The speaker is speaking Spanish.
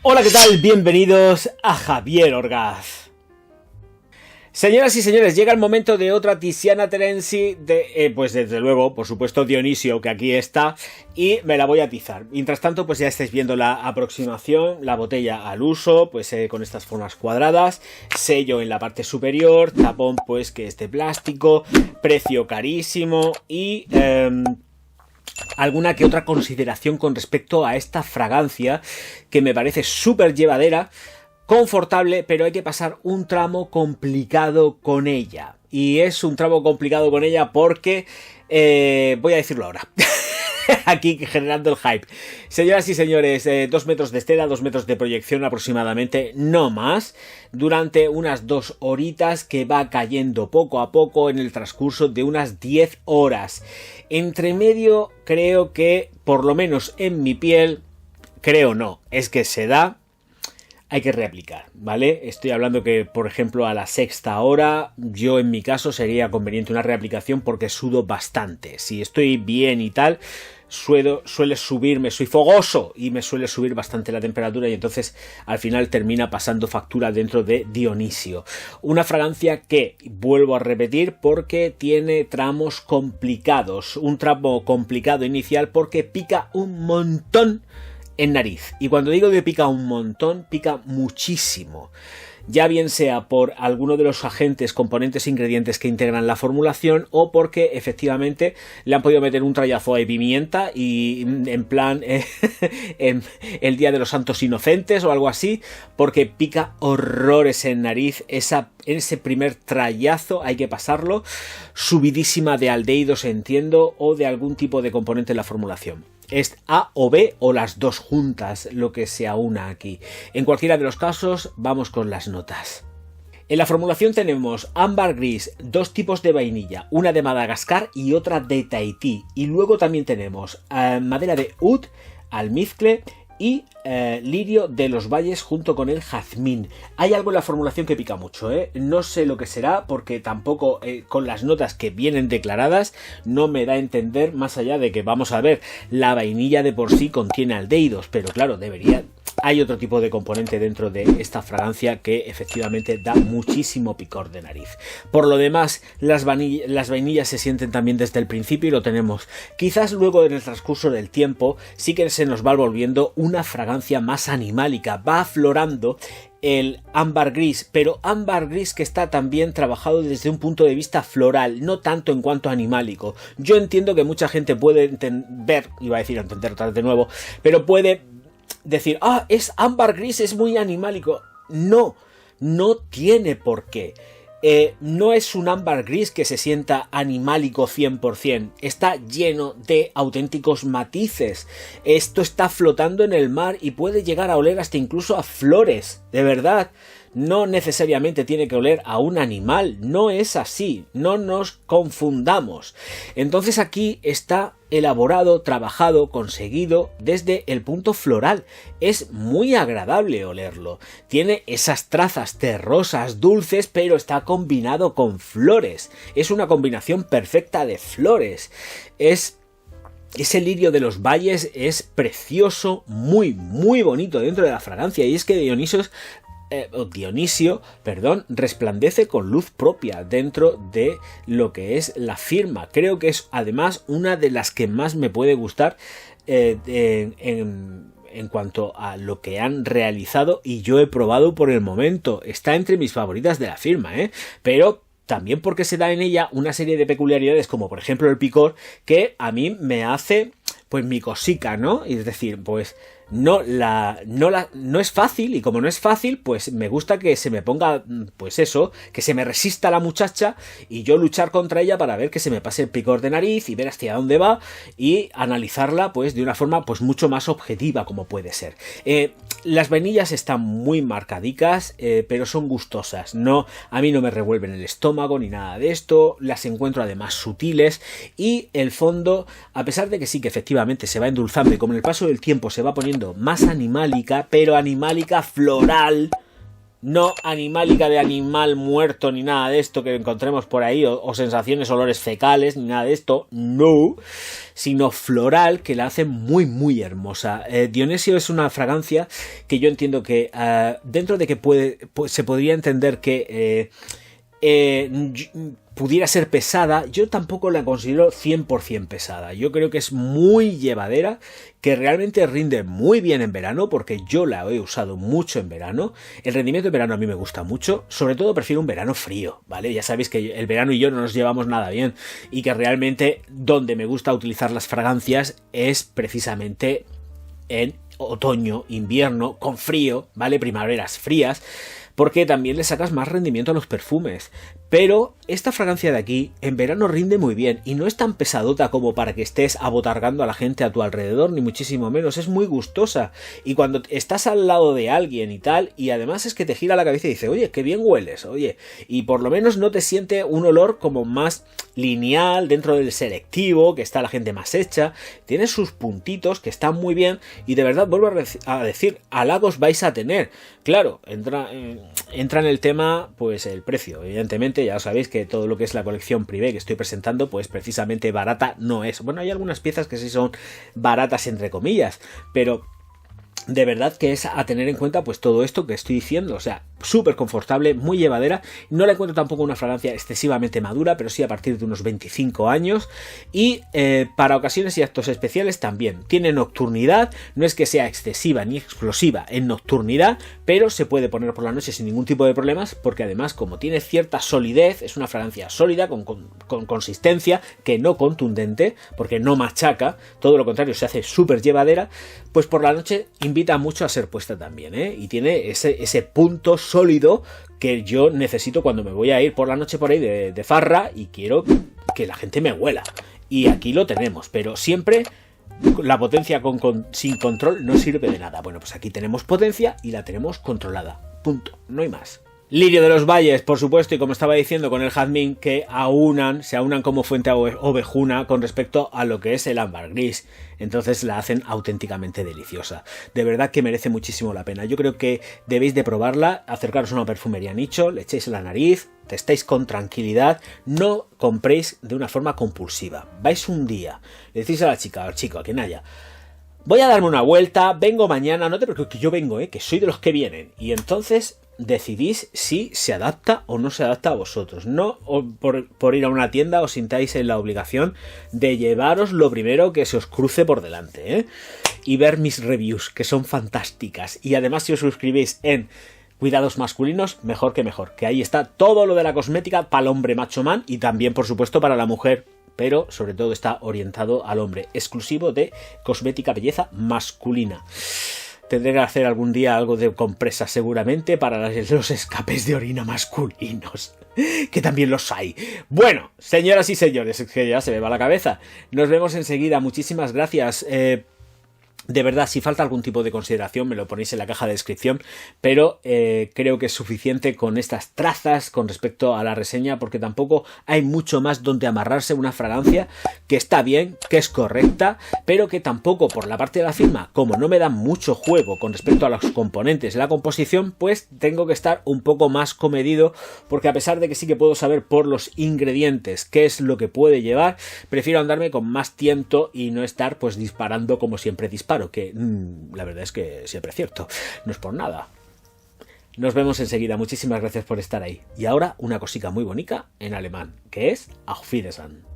Hola, ¿qué tal? Bienvenidos a Javier Orgaz. Señoras y señores, llega el momento de otra Tiziana Terenzi, pues desde luego, por supuesto, Dionisio, que aquí está, y me la voy a atizar. Mientras tanto, pues ya estáis viendo la aproximación, la botella al uso, pues con estas formas cuadradas, sello en la parte superior, tapón pues que es de plástico, precio carísimo y alguna que otra consideración con respecto a esta fragancia que me parece súper llevadera, confortable, pero hay que pasar un tramo complicado con ella. Y es un tramo complicado con ella porque voy a decirlo ahora. Aquí generando el hype. Señoras y señores, 2 metros de estela, 2 metros de proyección aproximadamente, no más, durante unas 2 horitas que va cayendo poco a poco en el transcurso de unas 10 horas. Entre medio, creo que, por lo menos en mi piel, creo no, es que se da. Hay que reaplicar, ¿vale? Estoy hablando que, por ejemplo, a la 6ª hora, yo en mi caso sería conveniente una reaplicación porque sudo bastante. Si estoy bien y tal, suele subirme, soy fogoso y me suele subir bastante la temperatura y entonces al final termina pasando factura dentro de Dionisio. Una fragancia que, vuelvo a repetir, porque tiene tramos complicados. Un tramo complicado inicial porque pica un montón en nariz, y cuando digo que pica un montón, pica muchísimo, ya bien sea por alguno de los agentes, componentes e ingredientes que integran la formulación o porque efectivamente le han podido meter un trayazo de pimienta y en plan en el Día de los Santos Inocentes o algo así, porque pica horrores en nariz. Ese primer trayazo hay que pasarlo, subidísima de aldehídos, entiendo, o de algún tipo de componente en la formulación. Es A o B o las dos juntas lo que se aúna aquí. En cualquiera de los casos, vamos con las notas. En la formulación tenemos ámbar gris, 2 tipos de vainilla, una de Madagascar y otra de Tahití. Y luego también tenemos madera de oud, almizcle y lirio de los valles junto con el jazmín. Hay algo en la formulación que pica mucho, no sé lo que será porque tampoco con las notas que vienen declaradas no me da a entender, más allá de que vamos a ver, la vainilla de por sí contiene aldehídos, pero claro, hay otro tipo de componente dentro de esta fragancia que efectivamente da muchísimo picor de nariz. Por lo demás, las vainillas se sienten también desde el principio y lo tenemos. Quizás luego en el transcurso del tiempo sí que se nos va volviendo una fragancia más animálica, va aflorando el ámbar gris, pero ámbar gris que está también trabajado desde un punto de vista floral, no tanto en cuanto animálico. Yo entiendo que mucha gente puede entender otra vez de nuevo, pero puede decir, es ámbar gris, es muy animálico. No tiene por qué. No es un ámbar gris que se sienta animálico 100%. Está lleno de auténticos matices. Esto está flotando en el mar y puede llegar a oler hasta incluso a flores. De verdad. No necesariamente tiene que oler a un animal, no es así, no nos confundamos. Entonces aquí está elaborado, trabajado, conseguido desde el punto floral. Es muy agradable olerlo. Tiene esas trazas terrosas, dulces, pero está combinado con flores. Es una combinación perfecta de flores. Ese lirio de los valles es precioso, muy, muy bonito dentro de la fragancia. Y es que Dionisio, resplandece con luz propia dentro de lo que es la firma. Creo que es además una de las que más me puede gustar en cuanto a lo que han realizado y yo he probado por el momento. Está entre mis favoritas de la firma, pero también porque se da en ella una serie de peculiaridades como por ejemplo el picor que a mí me hace pues mi cosica, ¿no? Es decir, pues no es fácil, y como no es fácil, pues me gusta que se me ponga, pues eso, que se me resista la muchacha y yo luchar contra ella para ver que se me pase el picor de nariz y ver hacia dónde va y analizarla pues de una forma pues mucho más objetiva como puede ser. Las vainillas están muy marcadicas, pero son gustosas, a mí no me revuelven el estómago ni nada de esto, las encuentro además sutiles y el fondo, a pesar de que sí que efectivamente se va endulzando y como en el paso del tiempo se va poniendo más animálica, pero animálica floral, No animálica de animal muerto ni nada de esto que encontremos por ahí, o sensaciones, olores fecales, ni nada de esto, no, sino floral, que la hace muy muy hermosa. Dionisio es una fragancia que yo entiendo que dentro de que se podría entender que pudiera ser pesada, yo tampoco la considero 100% pesada. Yo creo que es muy llevadera, que realmente rinde muy bien en verano, porque yo la he usado mucho en verano. El rendimiento en verano a mí me gusta mucho, sobre todo prefiero un verano frío, ¿vale? Ya sabéis que el verano y yo no nos llevamos nada bien, y que realmente donde me gusta utilizar las fragancias es precisamente en otoño, invierno, con frío, ¿vale? Primaveras frías, porque también le sacas más rendimiento a los perfumes. Pero esta fragancia de aquí en verano rinde muy bien y no es tan pesadota como para que estés abotargando a la gente a tu alrededor, ni muchísimo menos. Es muy gustosa y cuando estás al lado de alguien y tal, y además es que te gira la cabeza y dice, oye, qué bien hueles, oye, y por lo menos no te siente un olor como más lineal dentro del selectivo, que está la gente más hecha. Tiene sus puntitos que están muy bien y de verdad vuelvo a decir, halagos vais a tener. Claro, entra en el tema pues el precio, evidentemente. Ya sabéis que todo lo que es la colección Privé que estoy presentando, pues precisamente barata no es. Bueno, hay algunas piezas que sí son baratas entre comillas, pero de verdad que es a tener en cuenta pues todo esto que estoy diciendo. O sea, súper confortable, muy llevadera. No la encuentro tampoco una fragancia excesivamente madura, pero sí a partir de unos 25 años. Y para ocasiones y actos especiales también. Tiene nocturnidad, no es que sea excesiva ni explosiva en nocturnidad, pero se puede poner por la noche sin ningún tipo de problemas, porque además como tiene cierta solidez, es una fragancia sólida, con consistencia, que no contundente, porque no machaca, todo lo contrario, se hace súper llevadera, pues por la noche invita mucho a ser puesta también, ¿eh? Y tiene ese punto sólido que yo necesito cuando me voy a ir por la noche por ahí de farra y quiero que la gente me huela. Y aquí lo tenemos, pero siempre la potencia sin control no sirve de nada. Bueno, pues aquí tenemos potencia y la tenemos controlada. Punto, no hay más. Lirio de los Valles, por supuesto, y como estaba diciendo con el jazmín, que se aunan como fuente ovejuna con respecto a lo que es el ámbar gris. Entonces la hacen auténticamente deliciosa. De verdad que merece muchísimo la pena. Yo creo que debéis de probarla, acercaros a una perfumería nicho, le echéis en la nariz, testéis con tranquilidad, no compréis de una forma compulsiva. Vais un día, le decís a la chica, al chico, a quien haya, voy a darme una vuelta, vengo mañana, no te preocupes que yo vengo, que soy de los que vienen. Y entonces decidís si se adapta o no se adapta a vosotros. No por ir a una tienda os sintáis en la obligación de llevaros lo primero que se os cruce por delante, y ver mis reviews, que son fantásticas. Y además si os suscribís en Cuidados Masculinos, mejor que mejor, que ahí está todo lo de la cosmética para el hombre macho man y también por supuesto para la mujer, pero sobre todo está orientado al hombre, exclusivo de cosmética belleza masculina. Tendré que hacer algún día algo de compresas seguramente para los escapes de orina masculinos, que también los hay. Bueno, señoras y señores, es que ya se me va la cabeza. Nos vemos enseguida. Muchísimas gracias. De verdad, si falta algún tipo de consideración me lo ponéis en la caja de descripción, pero creo que es suficiente con estas trazas con respecto a la reseña, porque tampoco hay mucho más donde amarrarse. Una fragancia que está bien, que es correcta, pero que tampoco por la parte de la firma, como no me da mucho juego con respecto a los componentes de la composición, pues tengo que estar un poco más comedido, porque a pesar de que sí que puedo saber por los ingredientes qué es lo que puede llevar, prefiero andarme con más tiento y no estar pues disparando como siempre disparo. Que la verdad es que siempre es cierto, no es por nada. Nos vemos enseguida, muchísimas gracias por estar ahí. Y ahora una cosica muy bonita en alemán, que es Auf Wiedersehen.